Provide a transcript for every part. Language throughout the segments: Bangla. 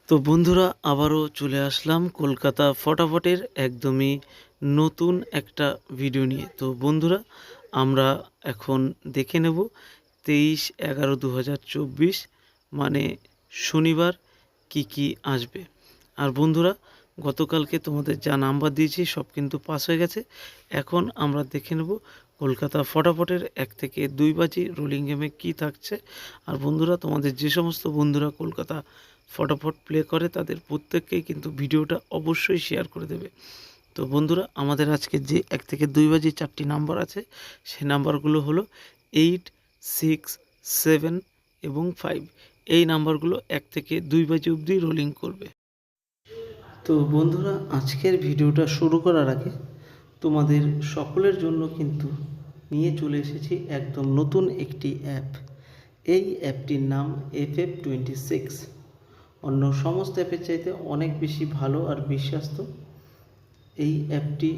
তো বন্ধুরা আবারও চলে আসলাম কলকাতা ফটাফটের একদমই নতুন একটা ভিডিও নিয়ে। তো বন্ধুরা আমরা এখন দেখে নেব 23/11/2024 মানে শনিবার কি আসবে। আর বন্ধুরা গতকালকে তোমাদের যা নাম্বার দিয়েছি সব কিন্তু পাস হয়ে গেছে। এখন আমরা দেখে নেব কলকাতা ফটাফটের 1 থেকে 2 বাজি রোলিং গেমে কি থাকছে। আর বন্ধুরা তোমাদের যে সমস্ত বন্ধুরা কলকাতা ফটাফট প্লে করে তাদের প্রত্যেককেই কিন্তু ভিডিওটা অবশ্যই শেয়ার করে দেবে। তো বন্ধুরা আমাদের আজকে যে 1 থেকে 2 বাজি 4টি নাম্বার আছে সেই নাম্বারগুলো হলো 8, 6, 7 এবং 5। এই নাম্বারগুলো 1 থেকে 2 বাজি অবধি রোলিং করবে। তো বন্ধুরা আজকের ভিডিওটা শুরু করার আগে তোমাদের সকলের জন্য কিন্তু নিয়ে চলে এসেছি একদম নতুন একটি অ্যাপ। এই অ্যাপটির নাম FF26। অন্য সমস্ত অ্যাপের চাইতে অনেক বেশি ভালো আর বিশ্বস্ত। এই অ্যাপটি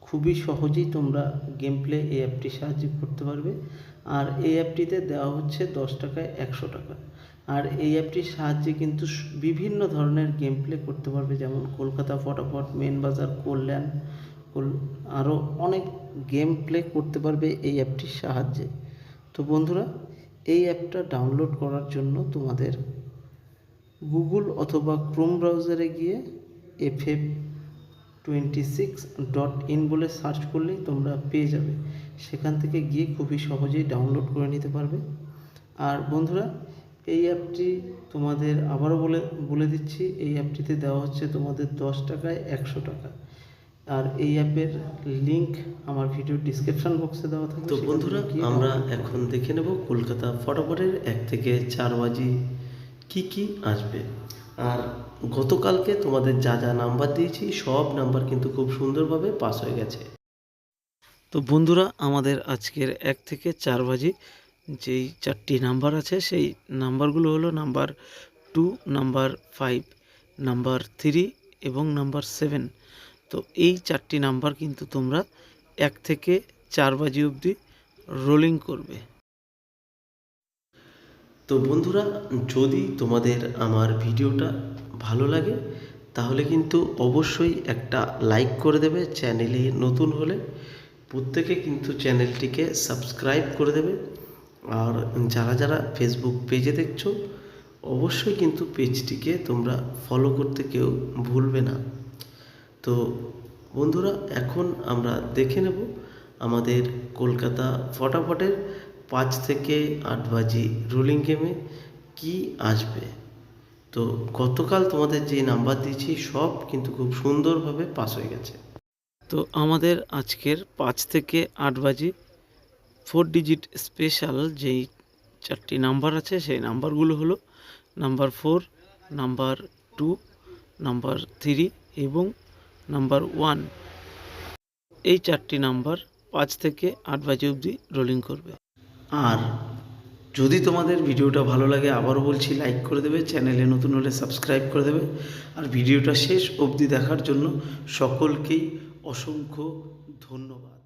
খুবই সহজেই তোমরা গেম প্লে এই অ্যাপটি সাহায্য করতে পারবে। আর এই অ্যাপটিতে দেওয়া হচ্ছে 10 টাকায় 100 টাকা। আর এই অ্যাপটির সাহায্যে কিন্তু বিভিন্ন ধরনের গেম প্লে করতে পারবে, যেমন কলকাতা ফটাফট, মেন বাজার, কল্যাণ, আরও অনেক গেম প্লে করতে পারবে এই অ্যাপটির সাহায্যে। তো বন্ধুরা এই অ্যাপটা ডাউনলোড করার জন্য তোমাদের গুগল অথবা ক্রোম ব্রাউজারে গিয়ে FF26.in বলে সার্চ করলেই তোমরা পেয়ে যাবে। সেখান থেকে গিয়ে খুবই সহজেই ডাউনলোড করে নিতে পারবে। আর বন্ধুরা এই অ্যাপটি তোমাদের আবারও বলে দিচ্ছি, এই অ্যাপটিতে দেওয়া হচ্ছে তোমাদের 10 টাকায় 100 টাকা। আর এই অ্যাপের লিঙ্ক আমার ভিডিও ডিসক্রিপশন বক্সে দেওয়া থাকবে। তো বন্ধুরা আমরা এখন দেখে নেব কলকাতা ফটাফটের 1 থেকে 4 বাজি কি আসবে। আর গতকালকে তোমাদের যা নাম্বার দিয়েছি সব নাম্বার কিন্তু খুব সুন্দরভাবে পাস হয়ে গেছে। তো বন্ধুরা আমাদের আজকের 1 থেকে 4 বাজি যেই 4টি নাম্বার আছে সেই নাম্বারগুলো হলো নাম্বার 2, নাম্বার 5, নাম্বার 3 এবং নাম্বার 7। তো এই 4টি নাম্বার কিন্তু তোমরা 1 থেকে 4 বাজি অবধি রোলিং করবে। তো বন্ধুরা যদি তোমাদের আমার ভিডিওটা ভালো লাগে তাহলে কিন্তু অবশ্যই একটা লাইক করে দেবে। চ্যানেলে নতুন হলে প্রত্যেকে কিন্তু চ্যানেলটিকে সাবস্ক্রাইব করে দেবে। আর যারা ফেসবুক পেজে দেখছো অবশ্যই কিন্তু পেজটিকে তোমরা ফলো করতে কেউ ভুলবে না। তো বন্ধুরা এখন আমরা দেখে নেব আমাদের কলকাতা ফটাফটের 5 থেকে 8 বাজি রোলিং গেমে কি আসবে। তো গতকাল তোমাদের যে নাম্বার দিয়েছি সব কিন্তু খুব সুন্দরভাবে পাস হয়ে গেছে। তো আমাদের আজকের 5 থেকে 8 বাজি 4 ডিজিট স্পেশাল যেই 4টি নাম্বার আছে সেই নাম্বারগুলো হলো নাম্বার 4, নাম্বার 2, নাম্বার 3 এবং নাম্বার 1। এই 4টি নাম্বার 5 থেকে 8 বাজি অবধি রোলিং করবে। আর যদি তোমাদের ভিডিওটা ভালো লাগে আবারও বলছি লাইক করে দেবে, চ্যানেলে নতুন হলে সাবস্ক্রাইব করে দেবে। আর ভিডিওটা শেষ অবধি দেখার জন্য সকলকেই অসংখ্য ধন্যবাদ।